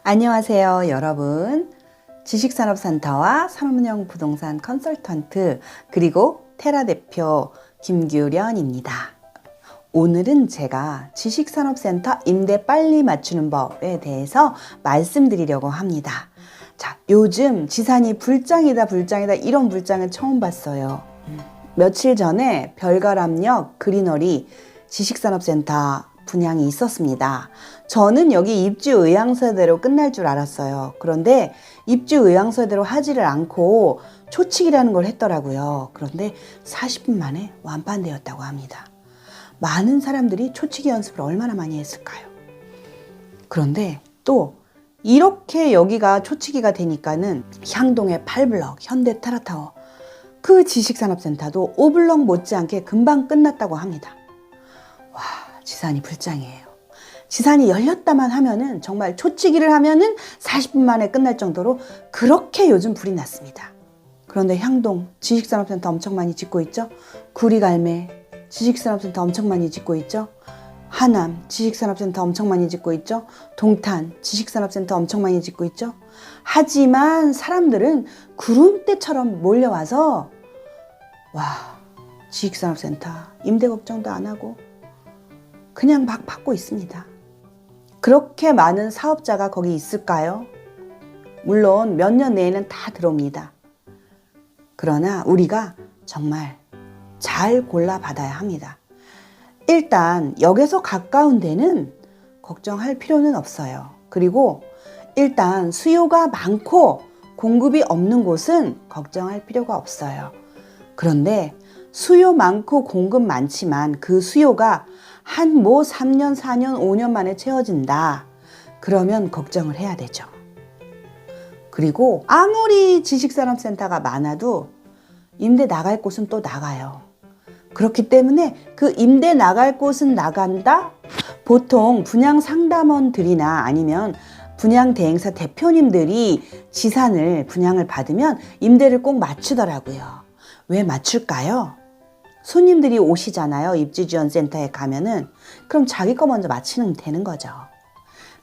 안녕하세요, 여러분. 지식산업센터와 산업운영 부동산 컨설턴트 그리고 테라 대표 김규련입니다. 오늘은 제가 지식산업센터 임대 빨리 맞추는 법에 대해서 말씀드리려고 합니다. 자, 요즘 지산이 불장이다 이런 불장을 처음 봤어요. 며칠 전에 별가람역 그리너리 지식산업센터 분양이 있었습니다. 저는 여기 입주 의향서대로 끝날 줄 알았어요. 그런데 입주 의향서대로 하지를 않고 초치기라는 걸 했더라고요. 그런데 40분 만에 완판되었다고 합니다. 많은 사람들이 초치기 연습을 얼마나 많이 했을까요? 그런데 또 이렇게 여기가 초치기가 되니까는 향동의 8블럭, 현대 테라타워 그 지식산업센터도 5블럭 못지않게 금방 끝났다고 합니다. 와, 지산이 불장이에요. 지산이 열렸다만 하면은 정말 초치기를 하면은 40분 만에 끝날 정도로 그렇게 요즘 불이 났습니다. 그런데 향동 지식산업센터 엄청 많이 짓고 있죠. 구리갈매 지식산업센터 엄청 많이 짓고 있죠. 하남 지식산업센터 엄청 많이 짓고 있죠. 동탄 지식산업센터 엄청 많이 짓고 있죠. 하지만 사람들은 구름대처럼 몰려와서 와, 지식산업센터 임대 걱정도 안 하고 그냥 막 받고 있습니다. 그렇게 많은 사업자가 거기 있을까요? 물론 몇 년 내에는 다 들어옵니다. 그러나 우리가 정말 잘 골라받아야 합니다. 일단 역에서 가까운 데는 걱정할 필요는 없어요. 그리고 일단 수요가 많고 공급이 없는 곳은 걱정할 필요가 없어요. 그런데 수요 많고 공급 많지만 그 수요가 한 3년, 4년, 5년 만에 채워진다. 그러면 걱정을 해야 되죠. 그리고 아무리 지식산업센터가 많아도 임대 나갈 곳은 또 나가요. 그렇기 때문에 그 임대 나갈 곳은 나간다? 보통 분양 상담원들이나 아니면 분양 대행사 대표님들이 지산을 분양을 받으면 임대를 꼭 맞추더라고요. 왜 맞출까요? 손님들이 오시잖아요. 입주지원센터에 가면은. 그럼 자기 거 먼저 맞추면 되는 거죠.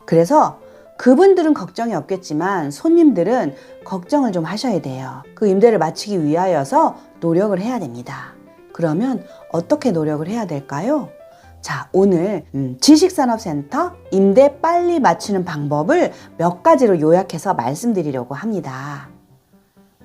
그래서 그분들은 걱정이 없겠지만 손님들은 걱정을 좀 하셔야 돼요. 그 임대를 맞추기 위하여서 노력을 해야 됩니다. 그러면 어떻게 노력을 해야 될까요? 자, 오늘 지식산업센터 임대 빨리 맞추는 방법을 몇 가지로 요약해서 말씀드리려고 합니다.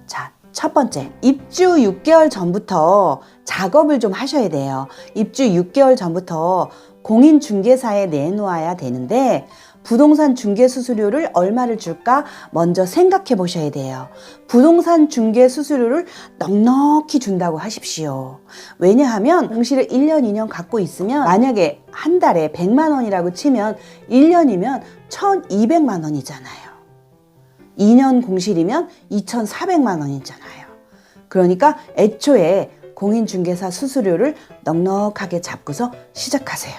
자, 첫 번째, 입주 6개월 전부터 작업을 좀 하셔야 돼요. 입주 6개월 전부터 공인중개사에 내놓아야 되는데 부동산 중개 수수료를 얼마를 줄까 먼저 생각해 보셔야 돼요. 부동산 중개 수수료를 넉넉히 준다고 하십시오. 왜냐하면 공시를 1년, 2년 갖고 있으면 만약에 한 달에 100만 원이라고 치면 1년이면 1,200만 원이잖아요. 2년 공실이면 2,400만 원이잖아요. 그러니까 애초에 공인중개사 수수료를 넉넉하게 잡고서 시작하세요.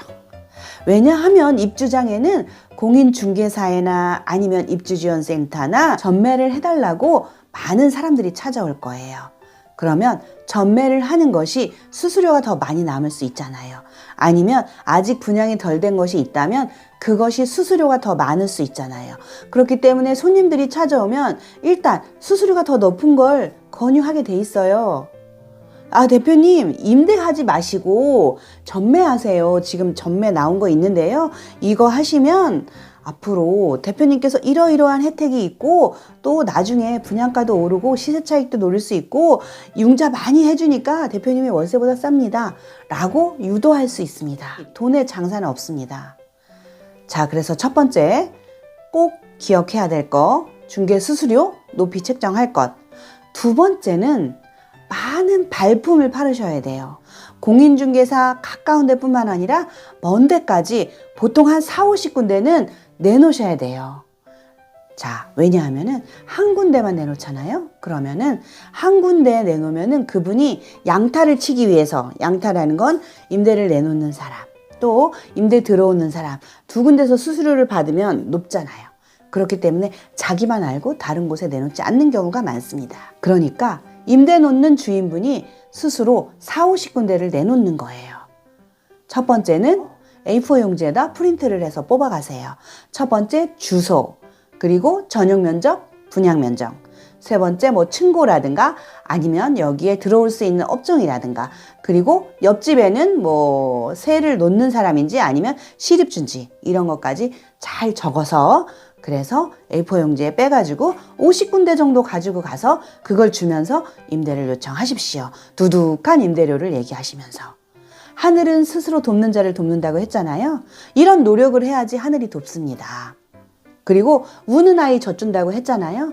왜냐하면 입주장에는 공인중개사나 아니면 입주지원센터나 전매를 해달라고 많은 사람들이 찾아올 거예요. 그러면 전매를 하는 것이 수수료가 더 많이 남을 수 있잖아요. 아니면 아직 분양이 덜 된 것이 있다면 그것이 수수료가 더 많을 수 있잖아요. 그렇기 때문에 손님들이 찾아오면 일단 수수료가 더 높은 걸 권유하게 돼 있어요. 아, 대표님, 임대하지 마시고 전매하세요. 지금 전매 나온 거 있는데요. 이거 하시면 앞으로 대표님께서 이러이러한 혜택이 있고 또 나중에 분양가도 오르고 시세 차익도 노릴 수 있고 융자 많이 해주니까 대표님이 월세보다 쌉니다. 라고 유도할 수 있습니다. 돈의 장사는 없습니다. 자, 그래서 첫 번째 꼭 기억해야 될 거, 중개 수수료 높이 책정할 것. 두 번째는 많은 발품을 팔으셔야 돼요. 공인중개사 가까운 데뿐만 아니라 먼 데까지 보통 한 4, 50군데는 내놓으셔야 돼요. 자, 왜냐하면은 한 군데만 내놓잖아요. 그러면은 한 군데 내놓으면은 그분이 양타를 치기 위해서, 양타라는 건 임대를 내놓는 사람, 또 임대 들어오는 사람 두 군데서 수수료를 받으면 높잖아요. 그렇기 때문에 자기만 알고 다른 곳에 내놓지 않는 경우가 많습니다. 그러니까 임대 놓는 주인분이 스스로 4, 50군데를 내놓는 거예요. 첫 번째는 A4 용지에다 프린트를 해서 뽑아가세요. 첫 번째 주소, 그리고 전용 면적, 분양 면적. 세 번째 뭐 층고라든가 아니면 여기에 들어올 수 있는 업종이라든가 그리고 옆집에는 뭐 세를 놓는 사람인지 아니면 시립준지 이런 것까지 잘 적어서 그래서 A4 용지에 빼가지고 50군데 정도 가지고 가서 그걸 주면서 임대를 요청하십시오. 두둑한 임대료를 얘기하시면서. 하늘은 스스로 돕는 자를 돕는다고 했잖아요. 이런 노력을 해야지 하늘이 돕습니다. 그리고 우는 아이 젖준다고 했잖아요.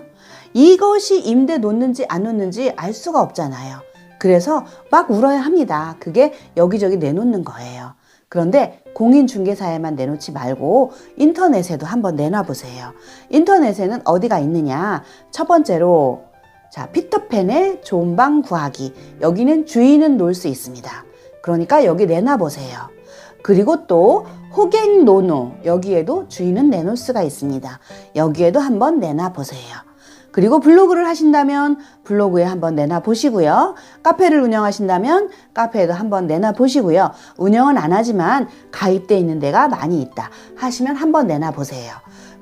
이것이 임대 놓는지 안 놓는지 알 수가 없잖아요. 그래서 막 울어야 합니다. 그게 여기저기 내놓는 거예요. 그런데 공인중개사에만 내놓지 말고 인터넷에도 한번 내놔보세요. 인터넷에는 어디가 있느냐. 첫 번째로 자 피터팬의 좋은 방 구하기. 여기는 주인은 놓을 수 있습니다. 그러니까 여기 내놔보세요. 그리고 또 호갱노노 여기에도 주인은 내놓을 수가 있습니다. 여기에도 한번 내놔보세요. 그리고 블로그를 하신다면 블로그에 한번 내놔 보시고요. 카페를 운영하신다면 카페에도 한번 내놔 보시고요. 운영은 안 하지만 가입돼 있는 데가 많이 있다 하시면 한번 내놔 보세요.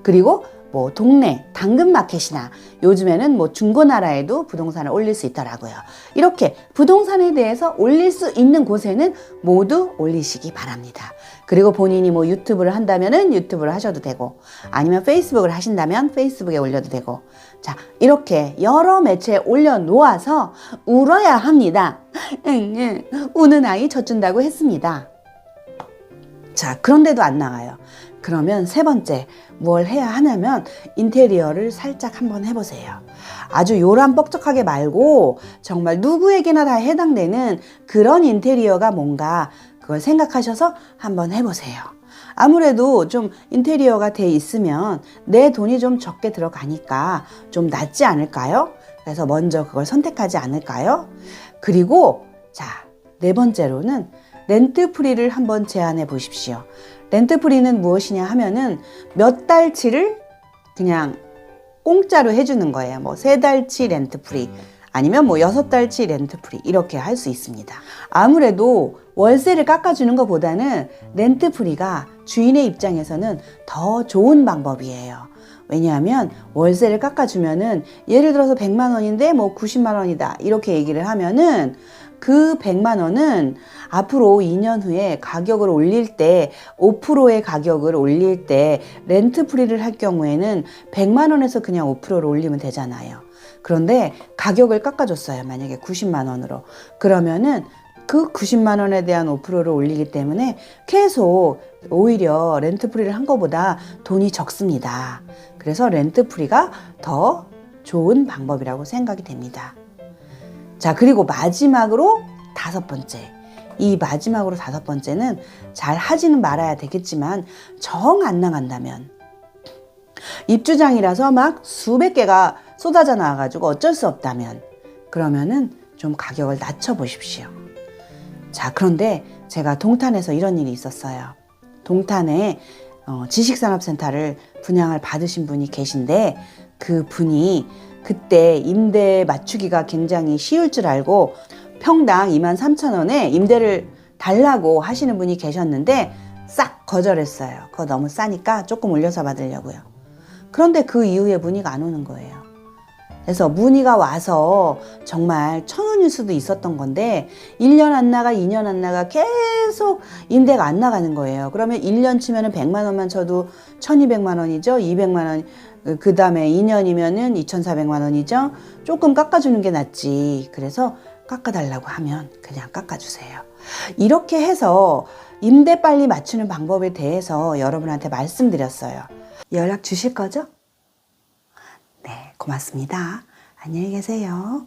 그리고 뭐 동네 당근마켓이나 요즘에는 뭐 중고나라에도 부동산을 올릴 수 있더라고요. 이렇게 부동산에 대해서 올릴 수 있는 곳에는 모두 올리시기 바랍니다. 그리고 본인이 뭐 유튜브를 한다면은 유튜브를 하셔도 되고 아니면 페이스북을 하신다면 페이스북에 올려도 되고 자 이렇게 여러 매체에 올려놓아서 울어야 합니다. 우는 아이 젖준다고 했습니다. 자 그런데도 안 나가요. 그러면 세 번째 뭘 해야 하냐면 인테리어를 살짝 한번 해보세요. 아주 요란뻑적하게 말고 정말 누구에게나 다 해당되는 그런 인테리어가 뭔가 그걸 생각하셔서 한번 해보세요. 아무래도 좀 인테리어가 돼 있으면 내 돈이 좀 적게 들어가니까 좀 낫지 않을까요? 그래서 먼저 그걸 선택하지 않을까요? 그리고 자, 네 번째로는 렌트프리를 한번 제안해 보십시오. 렌트프리는 무엇이냐 하면은 몇 달치를 그냥 공짜로 해주는 거예요. 뭐 3달치 렌트프리 아니면 뭐 6달치 렌트프리 이렇게 할 수 있습니다. 아무래도 월세를 깎아주는 것보다는 렌트프리가 주인의 입장에서는 더 좋은 방법이에요. 왜냐하면 월세를 깎아주면은 예를 들어서 100만 원인데 뭐 90만 원이다 이렇게 얘기를 하면은 그 100만 원은 앞으로 2년 후에 가격을 올릴 때 5%의 가격을 올릴 때 렌트프리를 할 경우에는 100만 원에서 그냥 5%를 올리면 되잖아요. 그런데 가격을 깎아줬어요. 만약에 90만 원으로. 그러면은 그 90만 원에 대한 5%를 올리기 때문에 계속 오히려 렌트프리를 한 것보다 돈이 적습니다. 그래서 렌트프리가 더 좋은 방법이라고 생각이 됩니다. 자, 그리고 마지막으로 5번째. 이 마지막으로 5번째는 잘 하지는 말아야 되겠지만 정 안 나간다면 입주장이라서 막 수백 개가 쏟아져 나와가지고 어쩔 수 없다면 그러면은 좀 가격을 낮춰 보십시오. 자, 그런데 제가 동탄에서 이런 일이 있었어요. 동탄에 지식산업센터를 분양을 받으신 분이 계신데 그 분이 그때 임대 맞추기가 굉장히 쉬울 줄 알고 평당 23,000원에 임대를 달라고 하시는 분이 계셨는데 싹 거절했어요. 그거 너무 싸니까 조금 올려서 받으려고요. 그런데 그 이후에 문의가 안 오는 거예요. 그래서 문의가 와서 정말 1,000원일 수도 있었던 건데 1년 안 나가 2년 안 나가 계속 임대가 안 나가는 거예요. 그러면 1년 치면은 100만 원만 쳐도 1,200만 원이죠. 200만 원. 그 다음에 2년이면은 2,400만 원이죠. 조금 깎아주는 게 낫지. 그래서 깎아달라고 하면 그냥 깎아주세요. 이렇게 해서 임대 빨리 맞추는 방법에 대해서 여러분한테 말씀드렸어요. 연락 주실 거죠? 네, 고맙습니다. 안녕히 계세요.